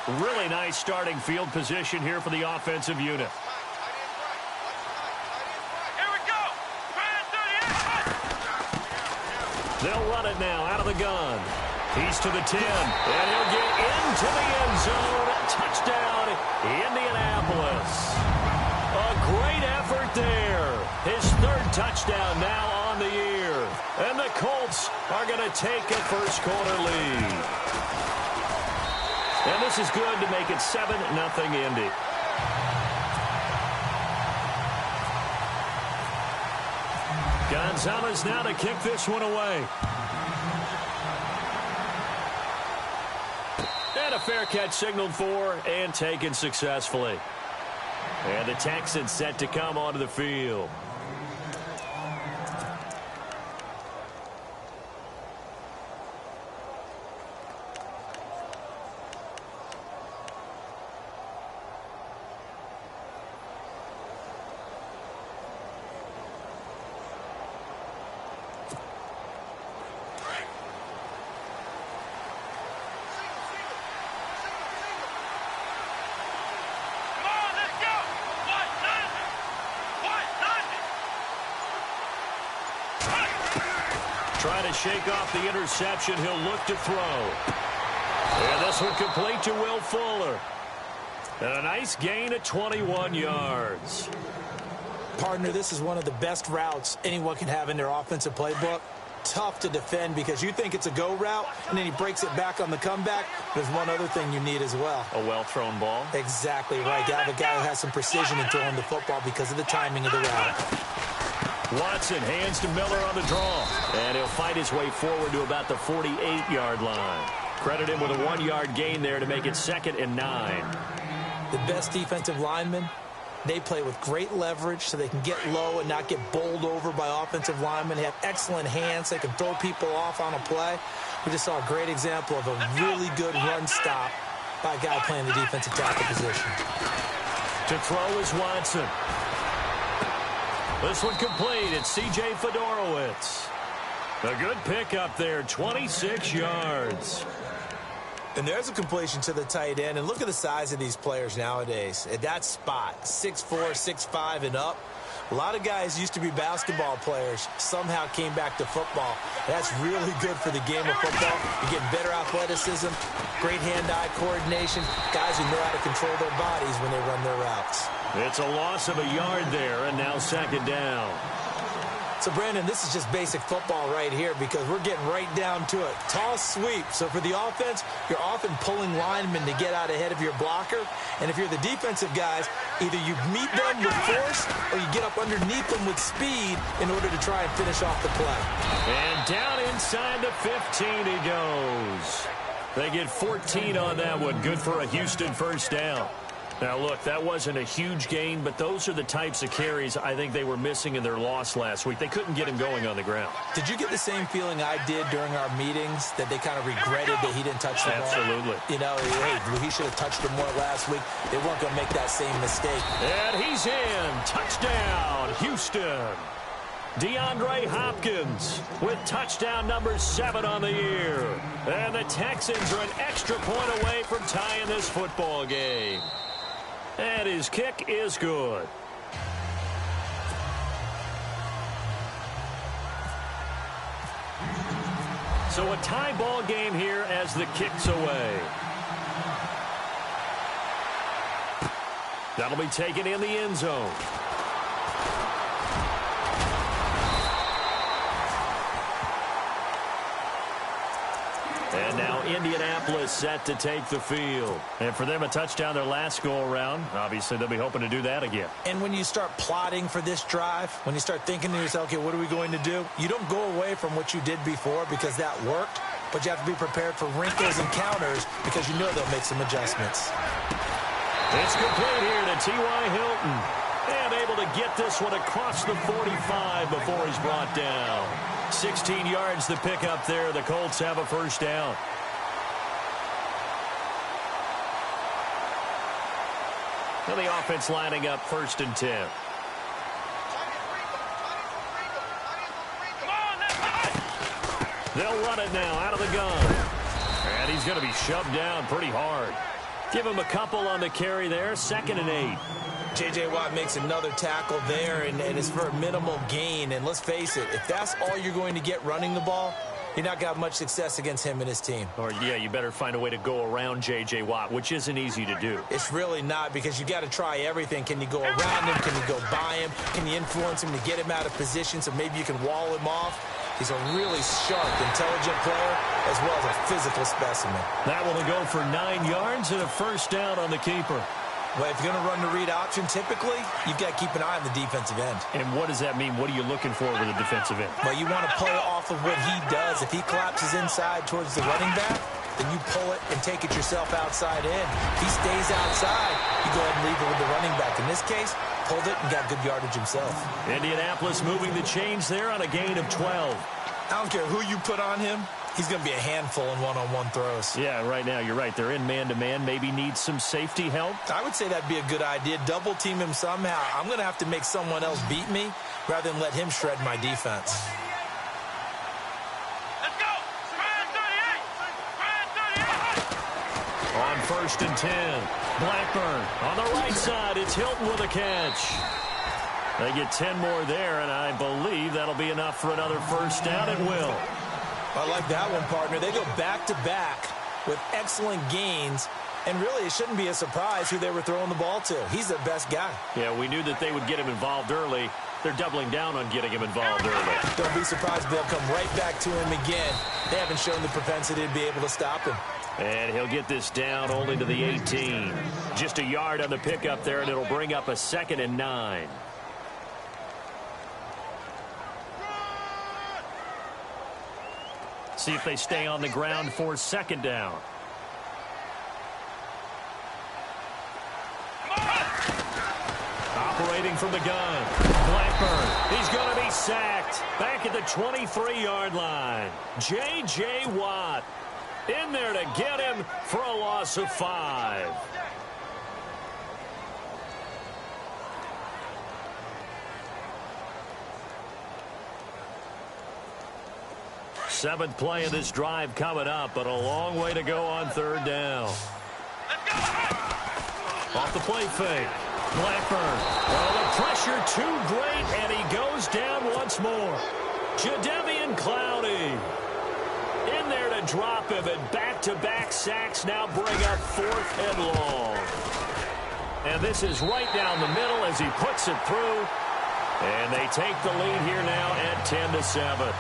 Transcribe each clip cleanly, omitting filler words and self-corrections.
Really nice starting field position here for the offensive unit. Here we go. They'll run it now out of the gun. He's to the 10, and he'll get into the end zone. A touchdown, Indianapolis. A great effort there. His third touchdown now on the year. And the Colts are going to take a first-quarter lead. And this is good to make it 7-0 Indy. Gonzalez now to kick this one away. And a fair catch signaled for and taken successfully. And the Texans set to come onto the field. Trying to shake off the interception. He'll look to throw. And this one complete to Will Fuller. And a nice gain of 21 yards. Partner, this is one of the best routes anyone can have in their offensive playbook. Tough to defend because you think it's a go route, and then he breaks it back on the comeback. There's one other thing you need as well. A well-thrown ball? Exactly right. You have a guy who has some precision in throwing the football because of the timing of the route. Watson hands to Miller on the draw. And he'll fight his way forward to about the 48-yard line. Credit him with a 1-yard gain there to make it 2nd and 9. The best defensive linemen, they play with great leverage so they can get low and not get bowled over by offensive linemen. They have excellent hands. They can throw people off on a play. We just saw a great example of a really good run stop by a guy playing the defensive tackle position. To throw is Watson. This one complete. It's C.J. Fedorowicz. A good pickup there, 26 yards. And there's a completion to the tight end. And look at the size of these players nowadays. At that spot, 6'4", 6'5", and up. A lot of guys used to be basketball players, somehow came back to football. That's really good for the game of football. You're getting better athleticism, great hand-eye coordination, guys who know how to control their bodies when they run their routes. It's a loss of a yard there, and now 2nd down. So, Brandon, this is just basic football right here because we're getting right down to it. Toss sweep. So for the offense, you're often pulling linemen to get out ahead of your blocker. And if you're the defensive guys, either you meet them with force or you get up underneath them with speed in order to try and finish off the play. And down inside the 15 he goes. They get 14 on that one. Good for a Houston first down. Now, look, that wasn't a huge gain, but those are the types of carries I think they were missing in their loss last week. They couldn't get him going on the ground. Did you get the same feeling I did during our meetings, that they kind of regretted that he didn't touch the ball? Absolutely. You know, hey, he should have touched it more last week. They weren't going to make that same mistake. And he's in. Touchdown, Houston. DeAndre Hopkins with touchdown number 7 on the year. And the Texans are an extra point away from tying this football game. And his kick is good. So a tie ball game here as the kick's away. That'll be taken in the end zone. And now Indianapolis set to take the field. And for them, a touchdown their last go-around. Obviously, they'll be hoping to do that again. And when you start plotting for this drive, when you start thinking to yourself, okay, what are we going to do? You don't go away from what you did before because that worked, but you have to be prepared for wrinkles and counters because you know they'll make some adjustments. It's complete here to T.Y. Hilton. And able to get this one across the 45 before he's brought down. 16 yards to pick up there. The Colts have a first down. And the offense lining up 1st and 10. They'll run it now out of the gun. And he's going to be shoved down pretty hard. Give him a couple on the carry there, 2nd and 8. J.J. Watt makes another tackle there, and it's for a minimal gain. And let's face it, if that's all you're going to get running the ball, you're not going to have much success against him and his team. Or, yeah, you better find a way to go around J.J. Watt, which isn't easy to do. It's really not, because you got to try everything. Can you go around him? Can you go by him? Can you influence him to get him out of position so maybe you can wall him off? He's a really sharp, intelligent player, as well as a physical specimen. That will go for 9 yards and a first down on the keeper. Well, if you're going to run the read option, typically, you've got to keep an eye on the defensive end. And what does that mean? What are you looking for with a defensive end? Well, you want to play off of what he does. If he collapses inside towards the running back, then you pull it and take it yourself outside in. If he stays outside, you go ahead and leave it with the running back. In this case, pulled it and got good yardage himself. Indianapolis moving the chains there on a gain of 12. I don't care who you put on him. He's going to be a handful in one-on-one throws. Yeah, right now, you're right. They're in man-to-man. Maybe need some safety help. I would say that'd be a good idea. Double team him somehow. I'm going to have to make someone else beat me rather than let him shred my defense. Let's go! Spread 38! On 1st and 10. Blackburn on the right side. It's Hilton with a catch. They get 10 more there, and I believe that'll be enough for another first down. It will. I like that one, partner. They go back-to-back with excellent gains, and really it shouldn't be a surprise who they were throwing the ball to. He's their best guy. Yeah, we knew that they would get him involved early. They're doubling down on getting him involved early. Don't be surprised they'll come right back to him again. They haven't shown the propensity to be able to stop him. And he'll get this down only to the 18. Just a yard on the pickup there, and it'll bring up a 2nd and 9. See if they stay on the ground for 2nd down. Operating from the gun. Blackburn. He's going to be sacked. Back at the 23-yard line. J.J. Watt in there to get him for a loss of 5. Seventh play of this drive coming up, but a long way to go on 3rd down. Off the play fake. Blackburn. Well, the pressure too great, and he goes down once more. Jadeveon Clowney in there to drop him, and back-to-back sacks now bring up 4th and long. And this is right down the middle as he puts it through. And they take the lead here now at 10-7.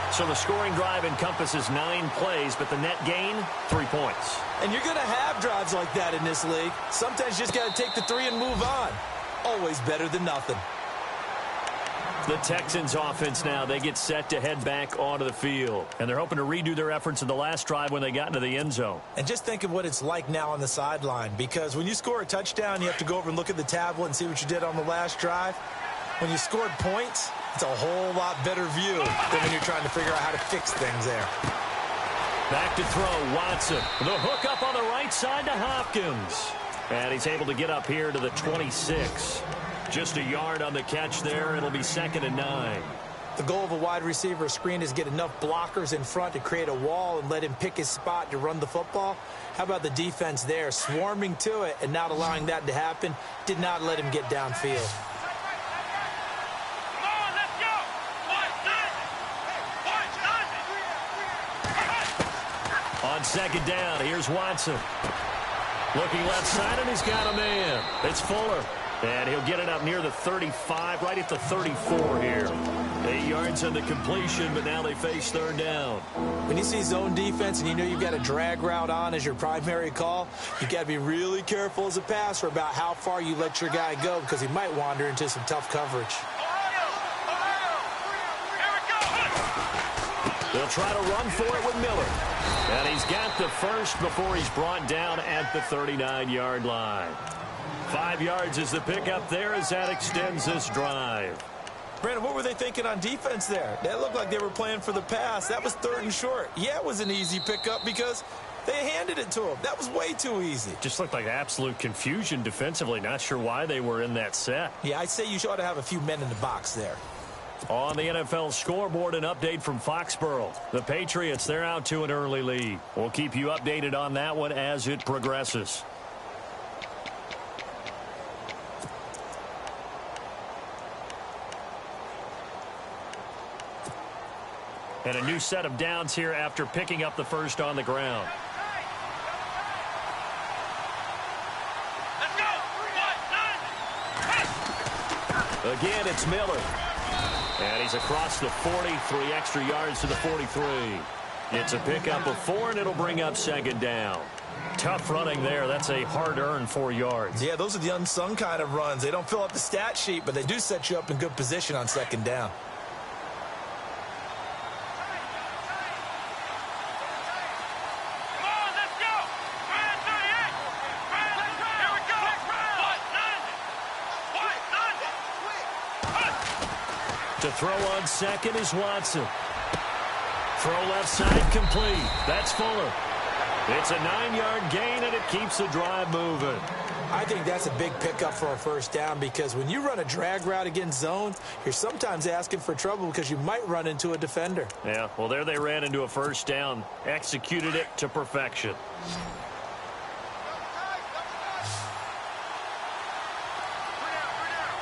So the scoring drive encompasses 9 plays, but the net gain, 3 points. And you're going to have drives like that in this league. Sometimes you just got to take the 3 and move on. Always better than nothing. The Texans offense now, they get set to head back onto the field. And they're hoping to redo their efforts in the last drive when they got into the end zone. And just think of what it's like now on the sideline, because when you score a touchdown, you have to go over and look at the tablet and see what you did on the last drive. When you scored points, it's a whole lot better view than when you're trying to figure out how to fix things there. Back to throw, Watson. The hook up on the right side to Hopkins. And he's able to get up here to the 26. Just a yard on the catch there. It'll be 2nd and 9. The goal of a wide receiver screen is get enough blockers in front to create a wall and let him pick his spot to run the football. How about the defense there, swarming to it and not allowing that to happen? Did not let him get downfield. On 2nd down, here's Watson. Looking left side, and he's got a man. It's Fuller. And he'll get it up near the 35, right at the 34 here. 8 yards on the completion, but now they face 3rd down. When you see zone defense and you know you've got a drag route on as your primary call, you've got to be really careful as a passer about how far you let your guy go, because he might wander into some tough coverage. They'll try to run for it with Miller. And he's got the first before he's brought down at the 39-yard line. 5 yards is the pickup there as that extends this drive. Brandon, what were they thinking on defense there? That looked like they were playing for the pass. That was 3rd and short. Yeah, it was an easy pickup because they handed it to him. That was way too easy. Just looked like absolute confusion defensively. Not sure why they were in that set. Yeah, I'd say you ought to have a few men in the box there. On the NFL scoreboard, an update from Foxborough. The Patriots, they're out to an early lead. We'll keep you updated on that one as it progresses. And a new set of downs here after picking up the first on the ground. Let's go. 1, 9. Again, it's Miller. And he's across the 40, 3 extra yards to the 43. It's a pickup of 4, and it'll bring up second down. Tough running there. That's a hard-earned 4 yards. Yeah, those are the unsung kind of runs. They don't fill up the stat sheet, but they do set you up in good position on second down. Come on, let's go. 38. Here we go. 1, 9. To throw on second is Watson. Throw left side complete. That's Fuller. It's a 9-yard gain, and it keeps the drive moving. I think that's a big pickup for a first down because when you run a drag route against zone, you're sometimes asking for trouble because you might run into a defender. Yeah, well, there they ran into a first down. Executed it to perfection.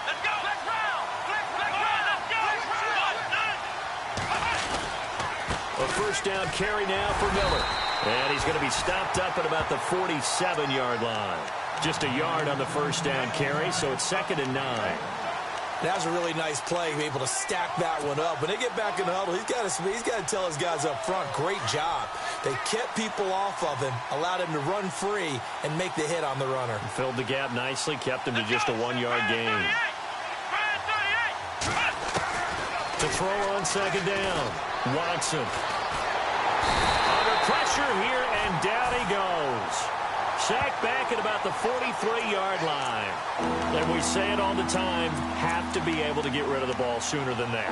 Let's go. Let's round. Let's go. 1, 9. A first down carry now for Miller. And he's going to be stopped up at about the 47-yard line. Just a yard on the first down carry, so it's 2nd and 9. That was a really nice play, be able to stack that one up. When they get back in the huddle, he's got to tell his guys up front, great job. They kept people off of him, allowed him to run free, and make the hit on the runner. Filled the gap nicely, kept him to just a 1-yard gain. 38. To throw on second down, Watson. Under pressure here, and down he goes. Sacked back at about the 43-yard line. And we say it all the time, have to be able to get rid of the ball sooner than that.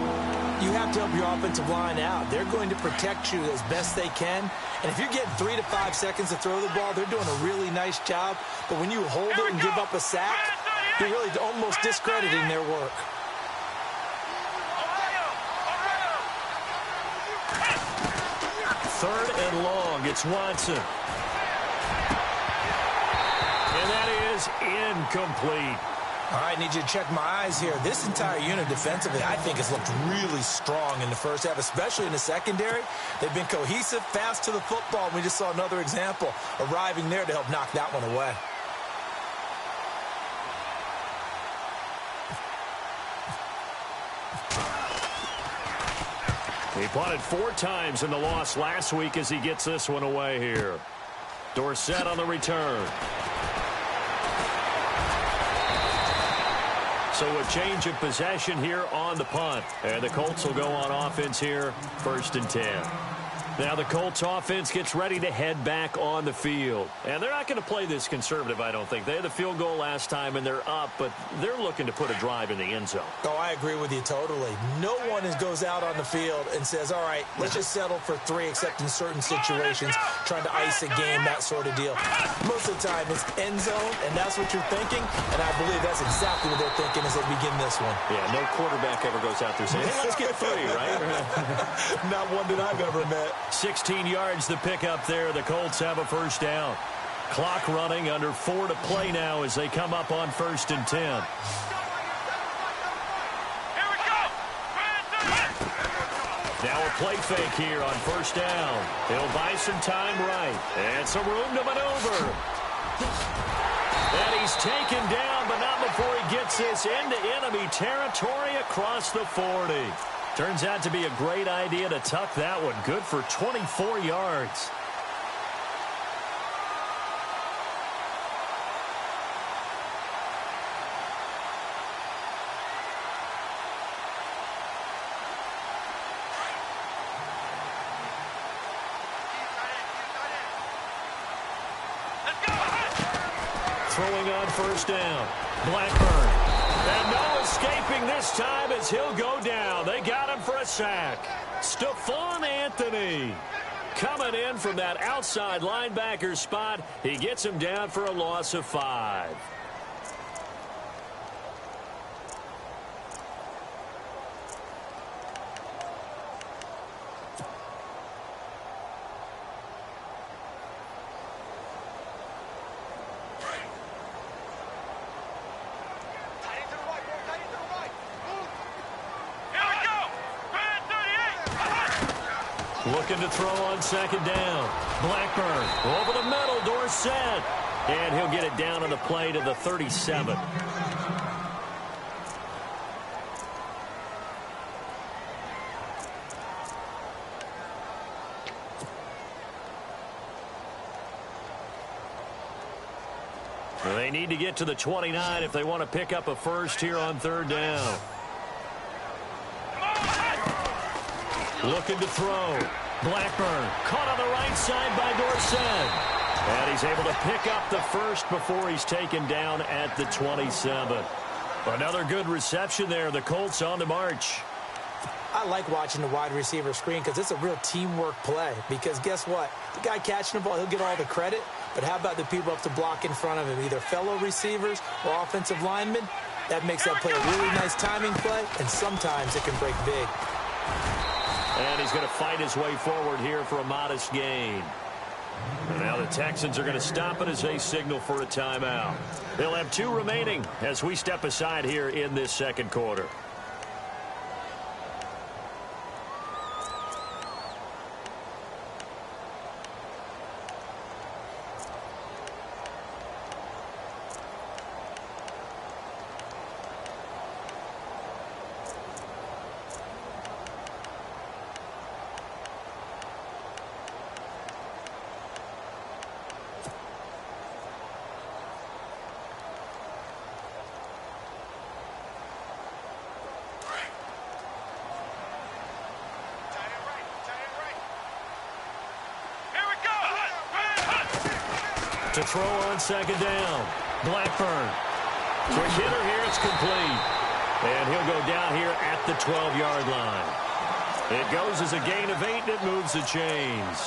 You have to help your offensive line out. They're going to protect you as best they can. And if you're getting 3 to 5 seconds to throw the ball, they're doing a really nice job. But when you hold it and give up a sack, you're really almost discrediting their work. Third and long, it's Watson. And that is incomplete. All right, need you to check my eyes here. This entire unit defensively, I think, has looked really strong in the first half, especially in the secondary. They've been cohesive, fast to the football. We just saw another example arriving there to help knock that one away. He punted 4 times in the loss last week as he gets this one away here. Dorsett on the return. So a change of possession here on the punt. And the Colts will go on offense here, 1st and 10. Now the Colts offense gets ready to head back on the field. And they're not going to play this conservative, I don't think. They had the field goal last time, and they're up, but they're looking to put a drive in the end zone. Oh, I agree with you totally. No one goes out on the field and says, all right, let's just settle for 3, except in certain situations, trying to ice a game, that sort of deal. Most of the time, it's end zone, and that's what you're thinking, and I believe that's exactly what they're thinking as they begin this one. Yeah, no quarterback ever goes out there saying, hey, let's get 3, right? Not one that I've ever met. 16 yards to pick up there. The Colts have a first down. Clock running, under 4 to play now as they come up on 1st and 10. Here we go. Now a play fake here on 1st down. He'll buy some time right. And some room to maneuver. And he's taken down, but not before he gets this into enemy territory across the 40. Turns out to be a great idea to tuck that one. Good for 24 yards. Throwing on 1st down. Blackburn. And no escaping this time as he'll go down. They got him for a sack. Stephon Anthony coming in from that outside linebacker spot. He gets him down for a loss of 5. Looking to throw on second down. Blackburn over the middle, Dorsett. And he'll get it down on the play to the 37. They need to get to the 29 if they want to pick up a first here on third down. Looking to throw. Blackburn caught on the right side by Dorsett. And he's able to pick up the first before he's taken down at the 27. Another good reception there. The Colts on the march. I like watching the wide receiver screen because it's a real teamwork play. Because guess what? The guy catching the ball, he'll get all the credit. But how about the people up to block in front of him, either fellow receivers or offensive linemen? That makes that play a really nice timing play, and sometimes it can break big. And he's going to fight his way forward here for a modest gain. And now the Texans are going to stop it as they signal for a timeout. They'll have 2 remaining as we step aside here in this second quarter. To throw on second down. Blackburn. Quick hitter here. It's complete. And he'll go down here at the 12-yard line. It goes as a gain of 8, and it moves the chains.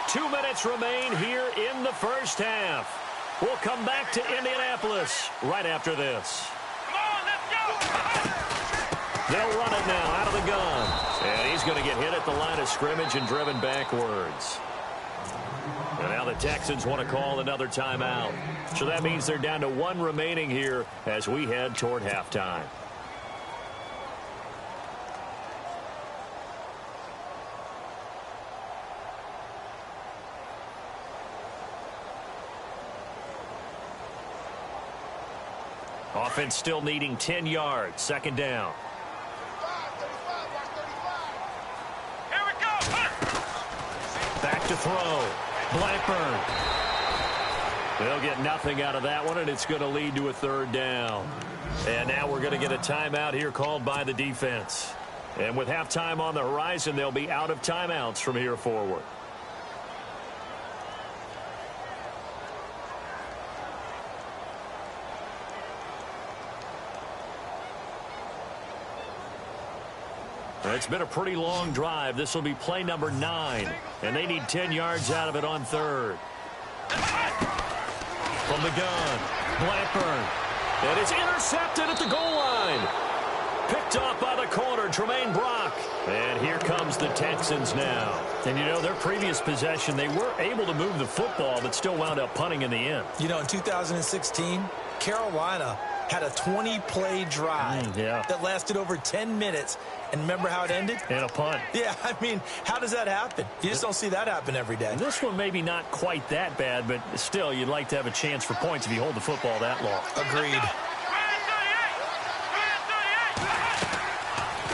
Two minutes remain here in the first half. We'll come back to Indianapolis right after this. Come on, let's go! They'll run it now out of the gun. And he's going to get hit at the line of scrimmage and driven backwards. And now the Texans want to call another timeout. So that means they're down to 1 remaining here as we head toward halftime. Offense still needing 10 yards. Second down. Here we go! Back to throw. Blackburn. They'll get nothing out of that one, and it's going to lead to a third down. And now we're going to get a timeout here called by the defense. And with halftime on the horizon, they'll be out of timeouts from here forward. It's been a pretty long drive. This will be play number 9, and they need 10 yards out of it on third. From the gun, Blackburn. And it's intercepted at the goal line. Picked off by the corner, Tremaine Brock. And here comes the Texans now. And, you know, their previous possession, they were able to move the football, but still wound up punting in the end. You know, in 2016, Carolina had a 20-play drive that lasted over 10 minutes. And remember how it ended? And a punt. Yeah, I mean, how does that happen? You just don't see that happen every day. This one maybe not quite that bad, but still, you'd like to have a chance for points if you hold the football that long. Agreed.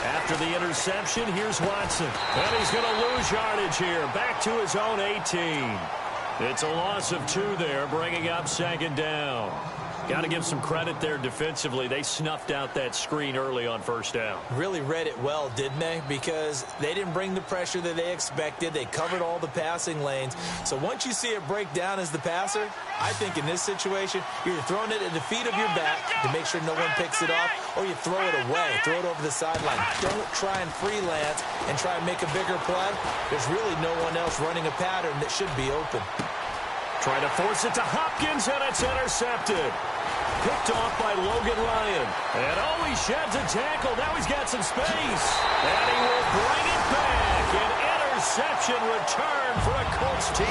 After the interception, here's Watson. And he's going to lose yardage here. Back to his own 18. It's a loss of 2 there, bringing up second down. Got to give some credit there defensively. They snuffed out that screen early on first down. Really read it well, didn't they? Because they didn't bring the pressure that they expected. They covered all the passing lanes. So once you see it break down as the passer, I think in this situation, you're throwing it at the feet of your back to make sure no one picks it off, or you throw it away, throw it over the sideline. Don't try and freelance and try and make a bigger play. There's really no one else running a pattern that should be open. Trying to force it to Hopkins, and it's intercepted. Picked off by Logan Ryan. And oh, he sheds a tackle. Now he's got some space. And he will bring it back and interception return for a Colts TD.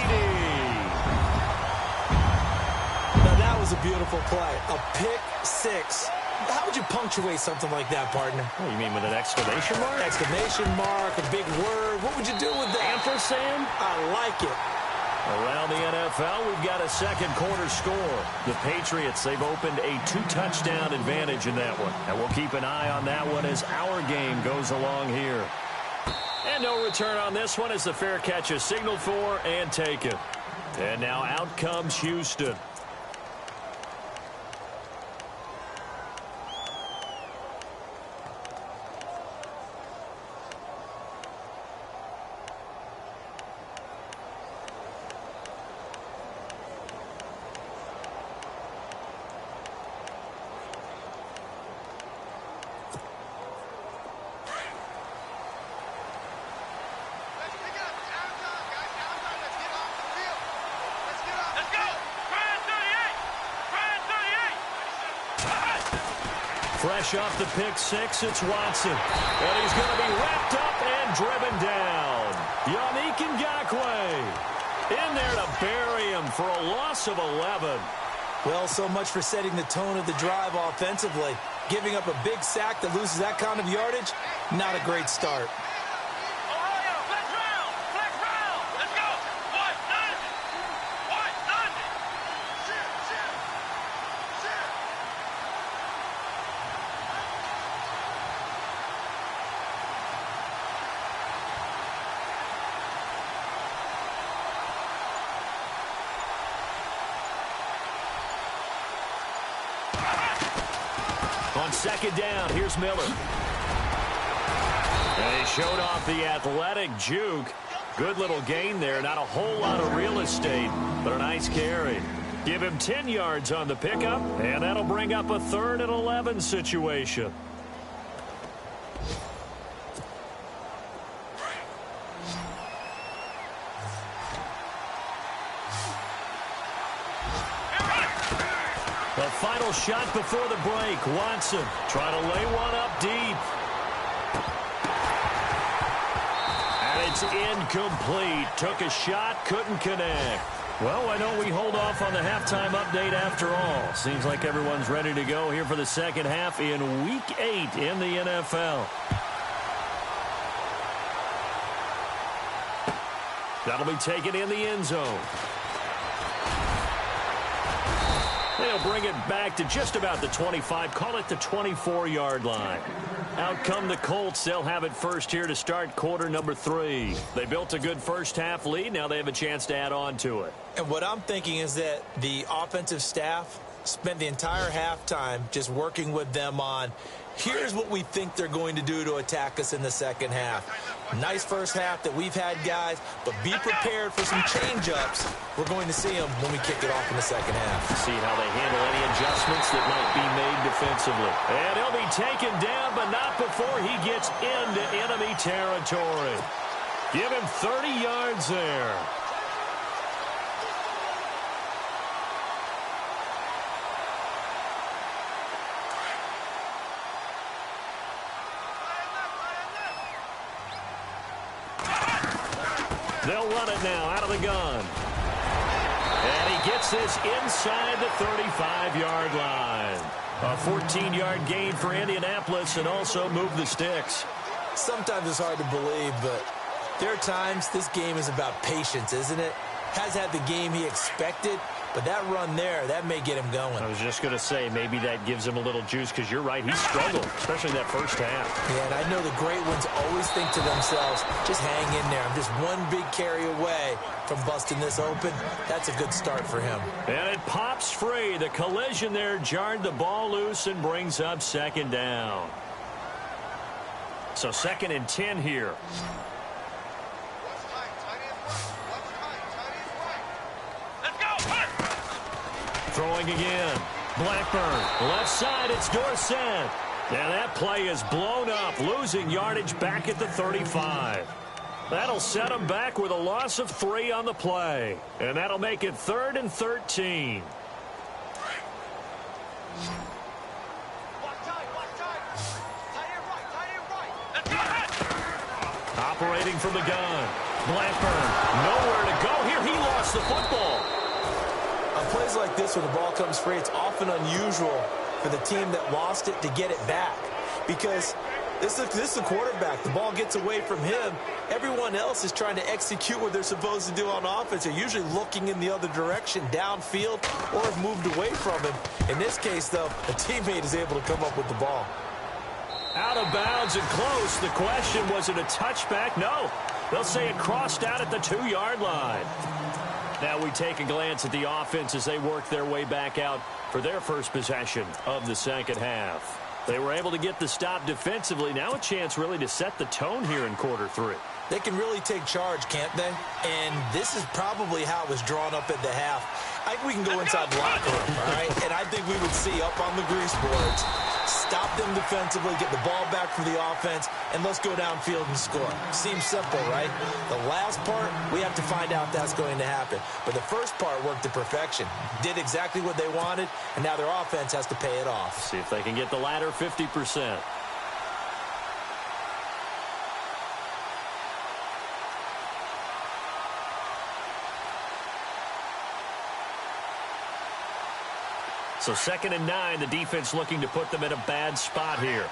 Now, that was a beautiful play. A pick six. How would you punctuate something like that, partner? What, you mean with an exclamation mark? Exclamation mark, a big word. What would you do with that? Ampersand? I like it. Around the NFL, we've got a second quarter score. The Patriots, they've opened a 2-touchdown advantage in that one. And we'll keep an eye on that one as our game goes along here. And no return on this one as the fair catch is signaled for and taken. And now out comes Houston. Fresh off the pick six, it's Watson. And he's going to be wrapped up and driven down. Yannick Ngakoue in there to bury him for a loss of 11. Well, so much for setting the tone of the drive offensively. Giving up a big sack that loses that kind of yardage, not a great start. On second down, here's Miller. And he showed off the athletic juke. Good little gain there. Not a whole lot of real estate, but a nice carry. Give him 10 yards on the pickup, and that'll bring up a 3rd and 11 situation. The final shot before the break. Watson trying to lay one up deep. And it's incomplete. Took a shot, couldn't connect. Well, why don't we hold off on the halftime update after all? Seems like everyone's ready to go here for the second half in Week 8 in the NFL. That'll be taken in the end zone. They'll bring it back to just about the 25, call it the 24-yard line. Out come the Colts. They'll have it first here to start quarter number 3. They built a good first half lead. Now they have a chance to add on to it. And what I'm thinking is that the offensive staff spent the entire halftime just working with them on, here's what we think they're going to do to attack us in the second half. Nice first half that we've had, guys, but be prepared for some change-ups. We're going to see them when we kick it off in the second half. See how they handle any adjustments that might be made defensively. And he'll be taken down, but not before he gets into enemy territory. Give him 30 yards there. They'll run it now out of the gun. And he gets this inside the 35-yard line. A 14-yard gain for Indianapolis and also move the sticks. Sometimes it's hard to believe, but there are times this game is about patience, isn't it? Has had the game he expected, but that run there, that may get him going. I was just going to say, maybe that gives him a little juice because you're right, he struggled, especially that first half. Yeah, and I know the great ones always think to themselves, just hang in there. I'm just one big carry away from busting this open. That's a good start for him. And it pops free. The collision there jarred the ball loose and brings up second down. So 2nd and 10 here. Throwing again. Blackburn. Left side, it's Dorsett. And that play is blown up, losing yardage back at the 35. That'll set him back with a loss of 3 on the play. And that'll make it 3rd and 13. Operating from the gun. Blackburn, nowhere to go here. He lost the football. On plays like this, when the ball comes free, it's often unusual for the team that lost it to get it back. Because this is a quarterback. The ball gets away from him. Everyone else is trying to execute what they're supposed to do on offense. They're usually looking in the other direction, downfield, or have moved away from him. In this case, though, a teammate is able to come up with the ball. Out of bounds and close. The question, was it a touchback? No. They'll say it crossed out at the 2-yard line. Now we take a glance at the offense as they work their way back out for their first possession of the second half. They were able to get the stop defensively. Now a chance really to set the tone here in quarter 3. They can really take charge, can't they? And this is probably how it was drawn up at the half. I think we can go inside the locker room, all right? And I think we would see up on the grease boards, stop them defensively, get the ball back for the offense, and let's go downfield and score. Seems simple, right? The last part, we have to find out if that's going to happen. But the first part worked to perfection. Did exactly what they wanted, and now their offense has to pay it off. See if they can get the latter 50%. So 2nd and 9, the defense looking to put them in a bad spot here.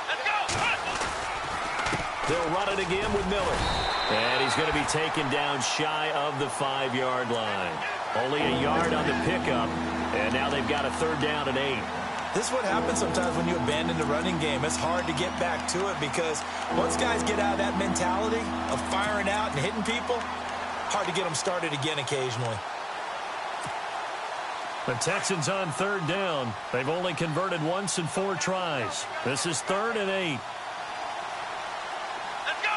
Let's go. They'll run it again with Miller. And he's going to be taken down shy of the 5-yard line. Only a yard on the pickup. And now they've got a 3rd down and 8. This is what happens sometimes when you abandon the running game. It's hard to get back to it because once guys get out of that mentality of firing out and hitting people, hard to get them started again occasionally. The Texans on 3rd down. They've only converted once in 4 tries. This is 3rd and 8. Let's go.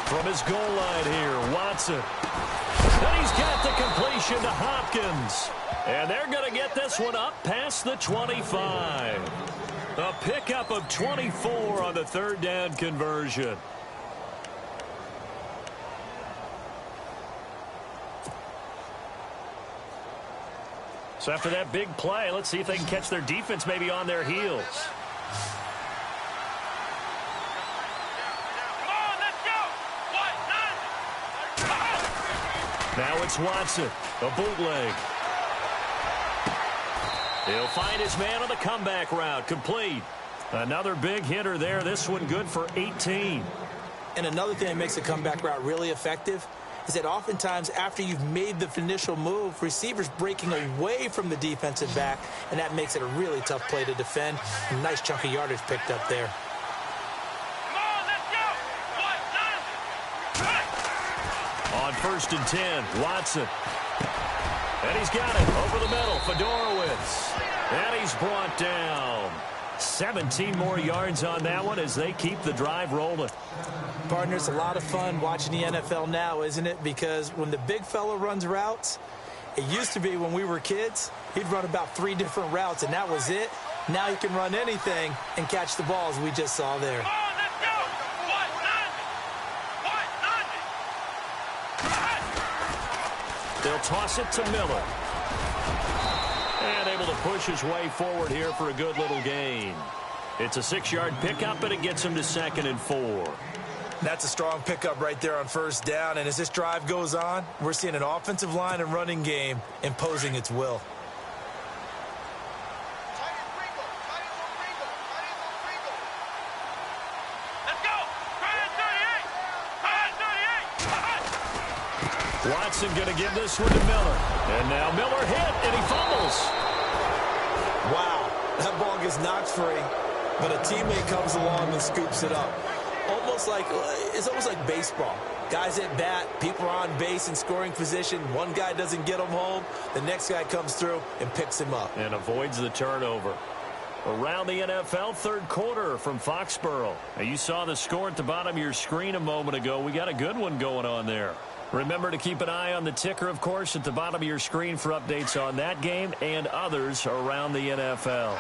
From his goal line here, Watson. And he's got the completion to Hopkins. And they're going to get this one up past the 25. A pickup of 24 on the 3rd down conversion. So after that big play, let's see if they can catch their defense maybe on their heels. Come on, let's go. Now it's Watson, a bootleg. He'll find his man on the comeback route, complete. Another big hitter there, this one good for 18. And another thing that makes a comeback route really effective is that oftentimes after you've made the initial move, receivers breaking away from the defensive back, and that makes it a really tough play to defend. A nice chunk of yardage picked up there. Come on, let's go. On 1st and 10, Watson. And he's got it over the middle, Fedorowicz. And he's brought down. 17 more yards on that one as they keep the drive rolling. Partners, a lot of fun watching the NFL now, isn't it? Because when the big fella runs routes, it used to be when we were kids, he'd run about 3 different routes, and that was it. Now he can run anything and catch the balls we just saw there. Come on, let's go. They'll toss it to Miller. And able to push his way forward here for a good little gain. It's a 6-yard pickup, and it gets him to 2nd and 4. That's a strong pickup right there on 1st down. And as this drive goes on, we're seeing an offensive line and running game imposing its will. Let's go. Watson going to give this one to Miller. And now Miller hit, and he fumbles. Wow, that ball gets knocked free, but a teammate comes along and scoops it up. It's almost like baseball. Guys at bat, people are on base in scoring position. One guy doesn't get him home. The next guy comes through and picks him up. And avoids the turnover. Around the NFL, 3rd quarter from Foxborough. Now, you saw the score at the bottom of your screen a moment ago. We got a good one going on there. Remember to keep an eye on the ticker, of course, at the bottom of your screen for updates on that game and others around the NFL.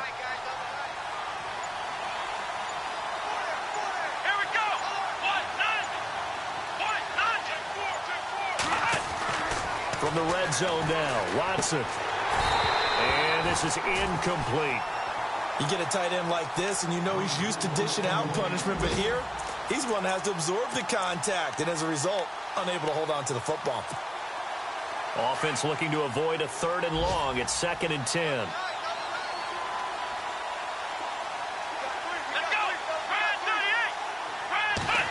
From the red zone now, Watson. And And this is incomplete. You get a tight end like this, and you know he's used to dishing out punishment, but here, he's one that has to absorb the contact, and as a result, unable to hold on to the football. Offense looking to avoid a 3rd and long. It's 2nd and 10. Let's go. Ryan 38. Ryan,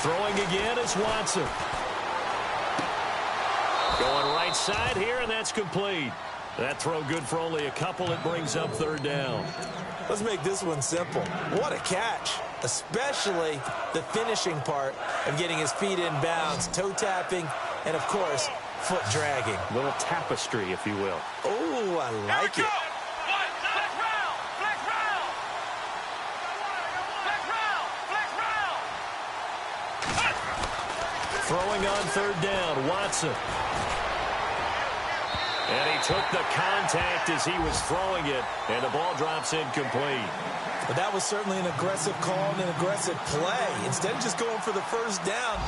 Throwing again is Watson. Going right side here, and that's complete. That throw good for only a couple. It brings up 3rd down. Let's make this one simple. What a catch, especially the finishing part of getting his feet in bounds, toe tapping, and, of course, foot dragging. A little tapestry, if you will. Oh, I like it. Flex round. Flex round. Flex round. Flex round. Throwing on 3rd down, Watson. And he took the contact as he was throwing it, and the ball drops incomplete. But that was certainly an aggressive call and an aggressive play. Instead of just going for the 1st down,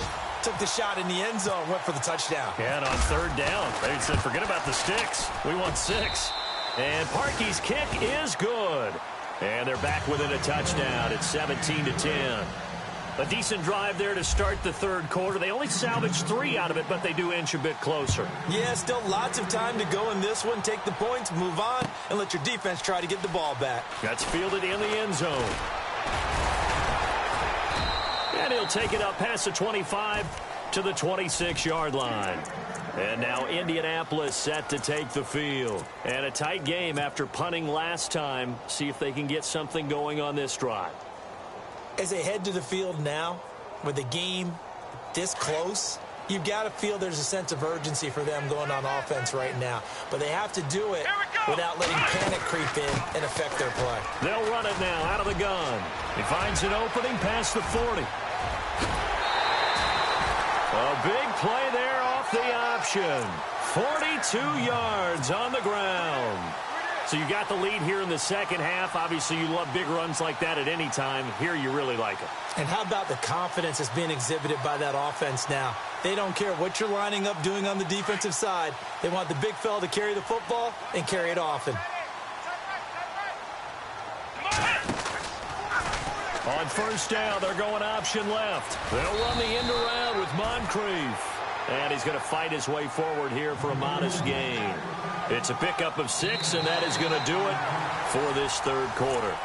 took the shot in the end zone, went for the touchdown. And on 3rd down, they said, forget about the sticks. We want 6. And Parkey's kick is good. And they're back within a touchdown. It's 17-10. A decent drive there to start the 3rd quarter. They only salvaged 3 out of it, but they do inch a bit closer. Yeah, still lots of time to go in this one. Take the points, move on, and let your defense try to get the ball back. That's fielded in the end zone. And he'll take it up past the 25 to the 26-yard line. And now Indianapolis set to take the field. And a tight game after punting last time. See if they can get something going on this drive. As they head to the field now, with the game this close, you've got to feel there's a sense of urgency for them going on offense right now. But they have to do it without letting panic creep in and affect their play. They'll run it now out of the gun. He finds an opening past the 40. A big play there off the option. 42 yards on the ground. So you got the lead here in the 2nd half. Obviously, you love big runs like that at any time. Here, you really like it. And how about the confidence that's being exhibited by that offense now? They don't care what you're lining up doing on the defensive side. They want the big fella to carry the football and carry it often. On 1st down, they're going option left. They'll run the end around with Moncrief. And he's going to fight his way forward here for a modest gain. It's a pickup of 6, and that is going to do it for this 3rd quarter.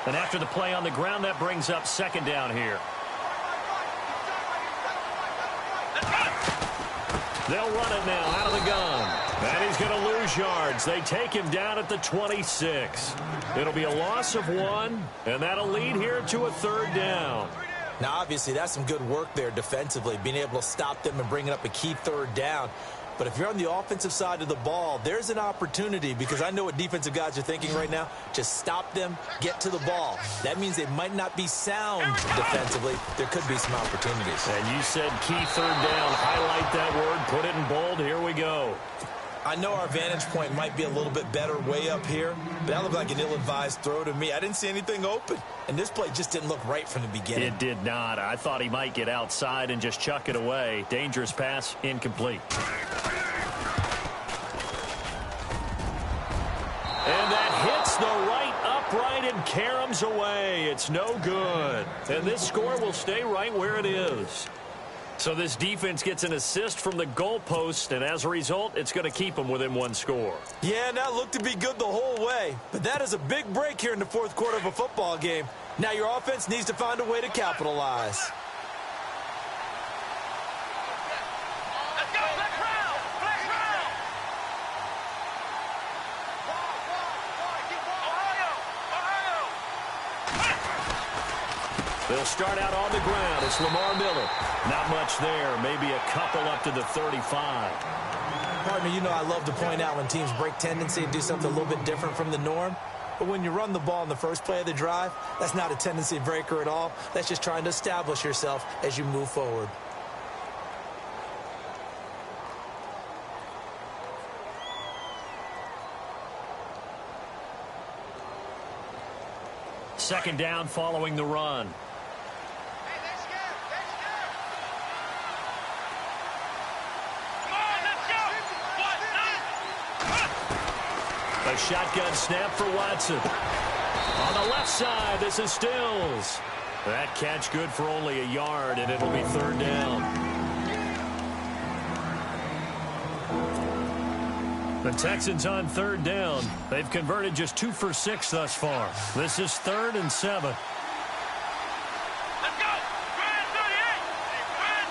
And after the play on the ground, that brings up 2nd down here. They'll run it now out of the gun. And he's going to lose yards. They take him down at the 26. It'll be a loss of 1, and that'll lead here to a 3rd down. Now, obviously, that's some good work there defensively, being able to stop them and bringing up a key 3rd down. But if you're on the offensive side of the ball, there's an opportunity, because I know what defensive guys are thinking right now. Just stop them, get to the ball. That means they might not be sound defensively. There could be some opportunities. And you said key 3rd down. Highlight that word. Put it in bold. Here we go. I know our vantage point might be a little bit better way up here, but that looked like an ill-advised throw to me. I didn't see anything open, and this play just didn't look right from the beginning. It did not. I thought he might get outside and just chuck it away. Dangerous pass, incomplete. And that hits the right upright and caroms away. It's no good. And this score will stay right where it is. So this defense gets an assist from the goalpost, and as a result, it's going to keep them within 1 score. Yeah, and that looked to be good the whole way. But that is a big break here in the 4th quarter of a football game. Now your offense needs to find a way to capitalize. Let's go. Flex round. Flex round. Ohio. They'll start out on the ground. It's Lamar Miller. Not much there. Maybe a couple up to the 35. Partner, you know I love to point out when teams break tendency and do something a little bit different from the norm. But when you run the ball in the first play of the drive, that's not a tendency breaker at all. That's just trying to establish yourself as you move forward. Second down following the run. A shotgun snap for Watson. On the left side, this is Stills. That catch good for only a yard, and it'll be third down. The Texans on third down. They've converted just 2 for 6 thus far. This is 3rd and 7. Let's go! Grand 38! Grand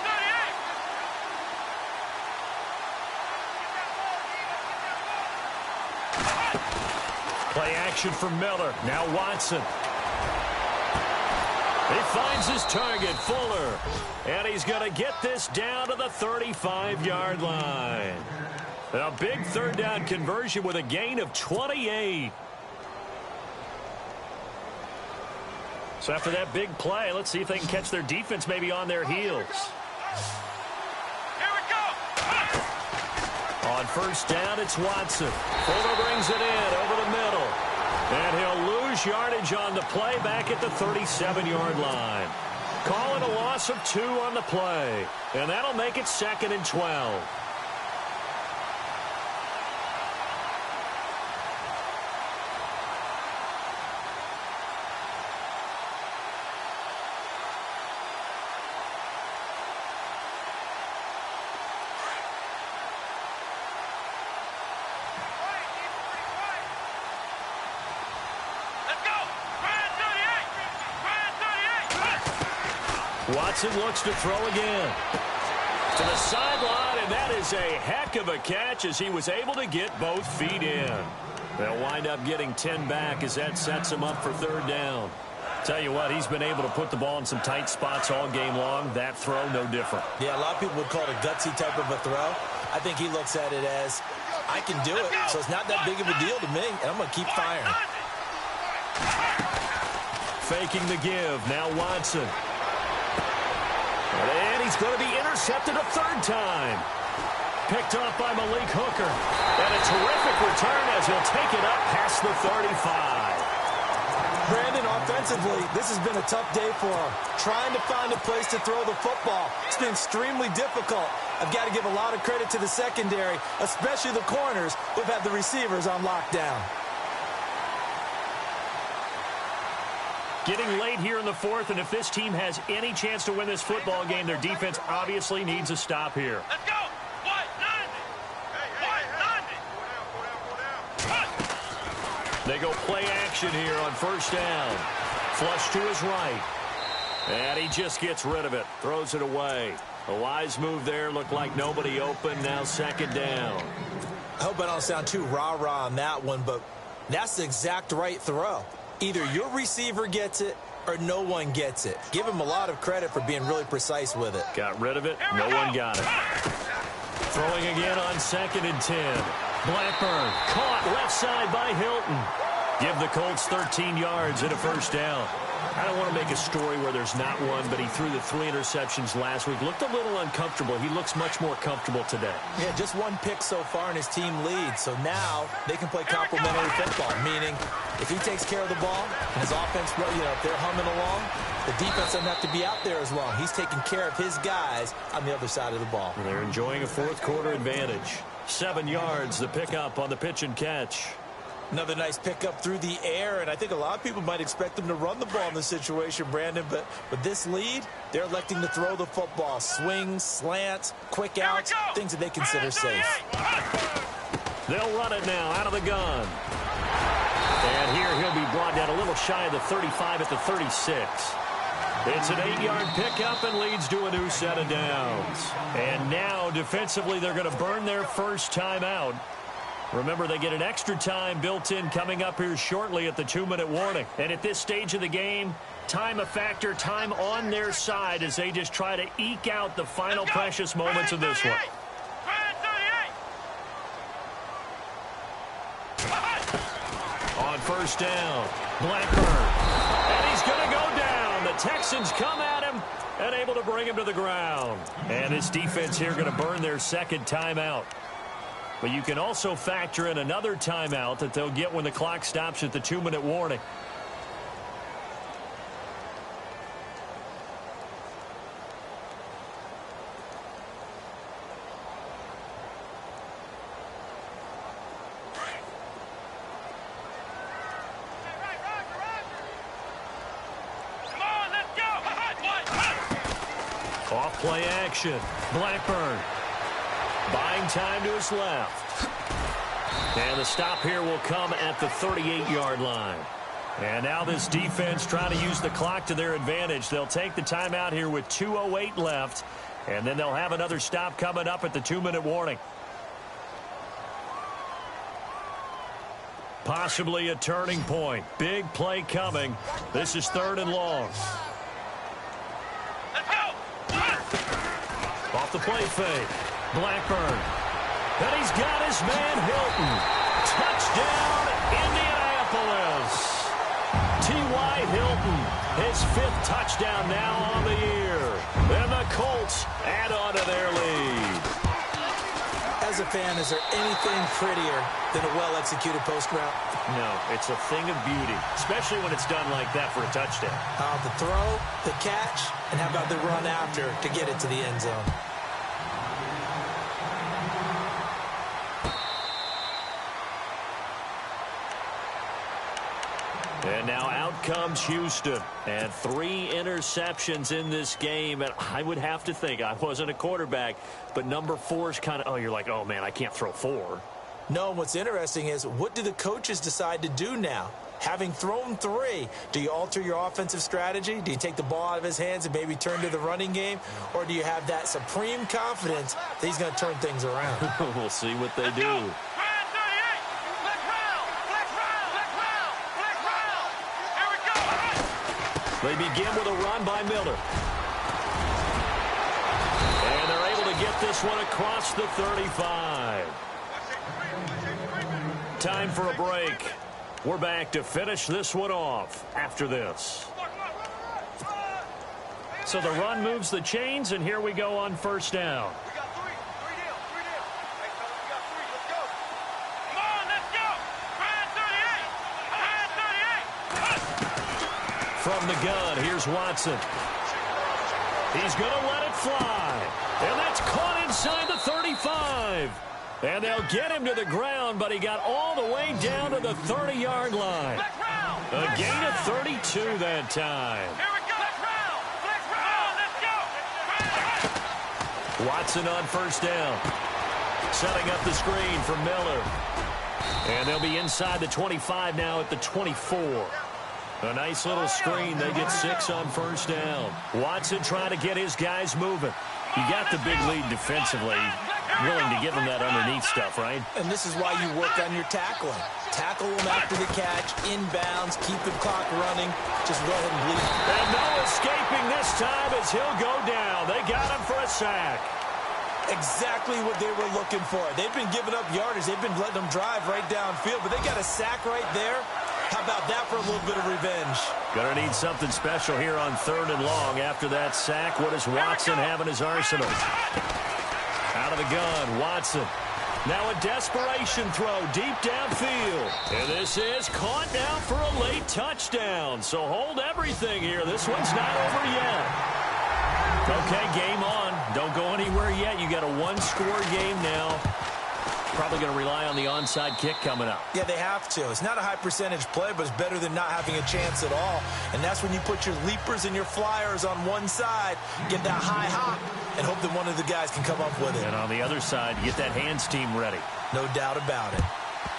38! Play action for Miller. Now Watson. He finds his target, Fuller. And he's going to get this down to the 35-yard line. A big third down conversion with a gain of 28. So after that big play, let's see if they can catch their defense maybe on their heels. Here we go! On first down, it's Watson. Fuller brings it in over the middle. And he'll lose yardage on the play back at the 37-yard line. Call it a loss of 2 on the play. And that'll make it 2nd and 12. Watson looks to throw again. To the sideline, and that is a heck of a catch as he was able to get both feet in. They'll wind up getting 10 back as that sets him up for third down. Tell you what, he's been able to put the ball in some tight spots all game long. That throw, no different. Yeah, a lot of people would call it a gutsy type of a throw. I think he looks at it as, I can do it, so it's not that big of a deal to me, and I'm going to keep firing. Faking the give, now Watson. And he's going to be intercepted a third time. Picked off by Malik Hooker. And a terrific return as he'll take it up past the 35. Brandon, offensively, this has been a tough day for him. Trying to find a place to throw the football. It's been extremely difficult. I've got to give a lot of credit to the secondary, especially the corners who've had the receivers on lockdown. Getting late here in the fourth, and if this team has any chance to win this football game, their defense obviously needs a stop here. Let's go! What? 90! They go play action here on first down. Flush to his right. And he just gets rid of it. Throws it away. A wise move there. Looked like nobody open. Now second down. I hope I don't sound too rah-rah on that one, but that's the exact right throw. Either your receiver gets it or no one gets it. Give him a lot of credit for being really precise with it. Got rid of it. No one got it. Throwing again on 2nd and 10. Blackburn caught left side by Hilton. Give the Colts 13 yards and a first down. I don't want to make a story where there's not one, but he threw the 3 interceptions last week. Looked a little uncomfortable. He looks much more comfortable today. Yeah, just 1 pick so far and his team leads. So now they can play complementary football, meaning if he takes care of the ball and his offense, if they're humming along, the defense doesn't have to be out there as long. He's taking care of his guys on the other side of the ball. They're enjoying a fourth quarter advantage. 7 yards, the pickup on the pitch and catch. Another nice pickup through the air, and I think a lot of people might expect them to run the ball in this situation, Brandon, but with this lead, they're electing to throw the football. Swings, slants, quick outs, things that they consider safe. They'll run it now out of the gun. And here he'll be brought down a little shy of the 35 at the 36. It's an 8-yard pickup and leads to a new set of downs. And now defensively they're going to burn their first timeout. Remember, they get an extra time built in coming up here shortly at the 2-minute warning. And at this stage of the game, time a factor, time on their side as they just try to eke out the final precious moments of this one. On first down, Blackburn. And he's going to go down. The Texans come at him and able to bring him to the ground. And his defense here going to burn their second timeout. But you can also factor in another timeout that they'll get when the clock stops at the 2-minute warning. Play action. Blackburn buying time to his left. And the stop here will come at the 38-yard line. And now this defense trying to use the clock to their advantage. They'll take the timeout here with 2:08 left. And then they'll have another stop coming up at the 2-minute warning. Possibly a turning point. Big play coming. This is 3rd and long. Let's go! Off the play fake. Blackburn. And he's got his man Hilton. Touchdown, Indianapolis. T.Y. Hilton, his 5th touchdown now on the year. And the Colts add on to their lead. As a fan, is there anything prettier than a well-executed post route? No, it's a thing of beauty, especially when it's done like that for a touchdown. How about the throw, the catch, and how about the run after to get it to the end zone? And now out comes Houston. And 3 interceptions in this game. And I would have to think, I wasn't a quarterback, but number 4 is kind of, oh, you're like, oh, man, I can't throw 4. No, what's interesting is, what do the coaches decide to do now? Having thrown 3, do you alter your offensive strategy? Do you take the ball out of his hands and maybe turn to the running game? Or do you have that supreme confidence that he's going to turn things around? We'll see what they do. They begin with a run by Miller. And they're able to get this one across the 35. Time for a break. We're back to finish this one off after this. So the run moves the chains, and here we go on 1st down. We got 3. 3 down. 3 down. Hey, fellas, we got 3. Let's go. Come on, let's go. Ryan 38. Ryan 38. From the gun, here's Watson. He's going to let it fly. And that's caught inside the 35. And they'll get him to the ground, but he got all the way down to the 30-yard line. A gain of 32 that time. Here we go. Let's go. Watson on 1st down. Setting up the screen for Miller. And they'll be inside the 25 now at the 24. A nice little screen. They get 6 on 1st down. Watson trying to get his guys moving. You got the big lead defensively. Willing to give them that underneath stuff, right? And this is why you work on your tackling. Tackle them after the catch, inbounds, keep the clock running. Just go ahead and bleed. And no escaping this time as he'll go down. They got him for a sack. Exactly what they were looking for. They've been giving up yardage. They've been letting them drive right downfield, but they got a sack right there. How about that for a little bit of revenge? Gonna need something special here on 3rd and long. After that sack, what does Watson have in his arsenal? Out of the gun, Watson. Now a desperation throw deep downfield. And this is caught now for a late touchdown. So hold everything here. This one's not over yet. Okay, game on. Don't go anywhere yet. You got a 1-score game now. Probably going to rely on the onside kick coming up. Yeah, they have to. It's not a high percentage play, but it's better than not having a chance at all. And that's when you put your leapers and your flyers on one side, get that high hop, and hope that one of the guys can come up with it. And on the other side, get that hands team ready. No doubt about it.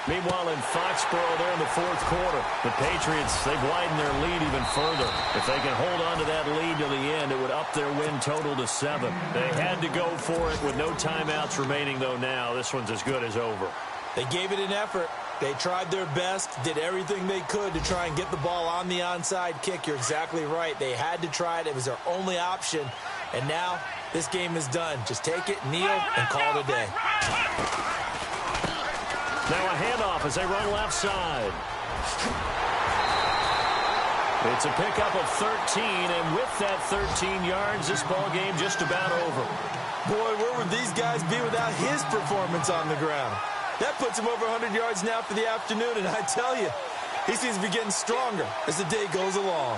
Meanwhile, in Foxborough, there in the 4th quarter, the Patriots, they've widened their lead even further. If they can hold on to that lead to the end, it would up their win total to 7. They had to go for it with no timeouts remaining, though now. This one's as good as over. They gave it an effort. They tried their best, did everything they could to try and get the ball on the onside kick. You're exactly right. They had to try it. It was their only option. And now this game is done. Just take it, kneel, and call it a day. Now a handoff as they run left side. It's a pickup of 13, and with that 13 yards, this ball game just about over. Boy, where would these guys be without his performance on the ground? That puts him over 100 yards now for the afternoon, and I tell you, he seems to be getting stronger as the day goes along.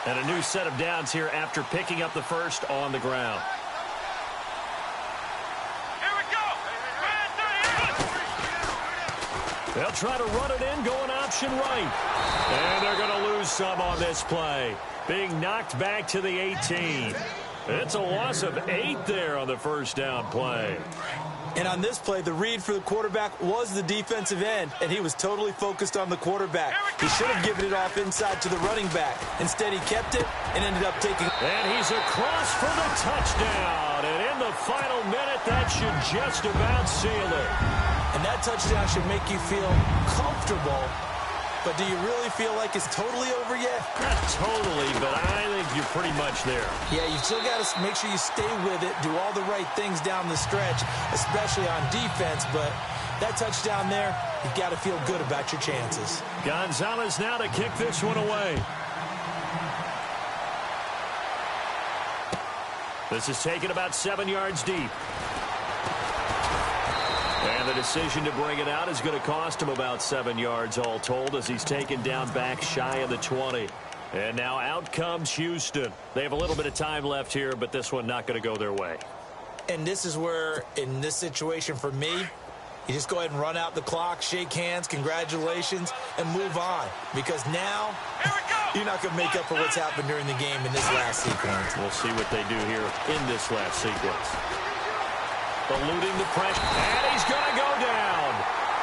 And a new set of downs here after picking up the first on the ground. Here we go. They'll try to run it in, going option right. And they're going to lose some on this play. Being knocked back to the 18. It's a loss of 8 there on the first down play. And on this play, the read for the quarterback was the defensive end, and he was totally focused on the quarterback. He should have given it off inside to the running back. Instead, he kept it and ended up taking it. And he's across for the touchdown. And in the final minute, that should just about seal it. And that touchdown should make you feel comfortable. But do you really feel like it's totally over yet? Not totally, but I think you're pretty much there. Yeah, you still got to make sure you stay with it, do all the right things down the stretch, especially on defense. But that touchdown there, you've got to feel good about your chances. Gonzalez now to kick this one away. This is taken about 7 yards deep. And the decision to bring it out is going to cost him about 7 yards all told as he's taken down back shy of the 20. And now out comes Houston. They have a little bit of time left here, but this one not going to go their way. And this is where, in this situation for me, you just go ahead and run out the clock, shake hands, congratulations, and move on. Because now, you're not going to make up for what's happened during the game in this last sequence. We'll see what they do here in this last sequence. Eluding the pressure, and he's going to go down.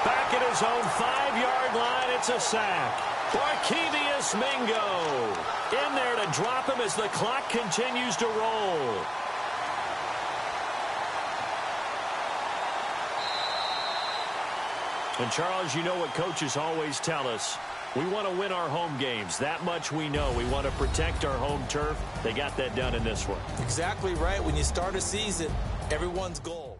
Back at his own 5-yard line, it's a sack. Barkevius Mingo in there to drop him as the clock continues to roll. And, Charles, you know what coaches always tell us. We want to win our home games. That much we know. We want to protect our home turf. They got that done in this one. Exactly right. When you start a season, everyone's goal.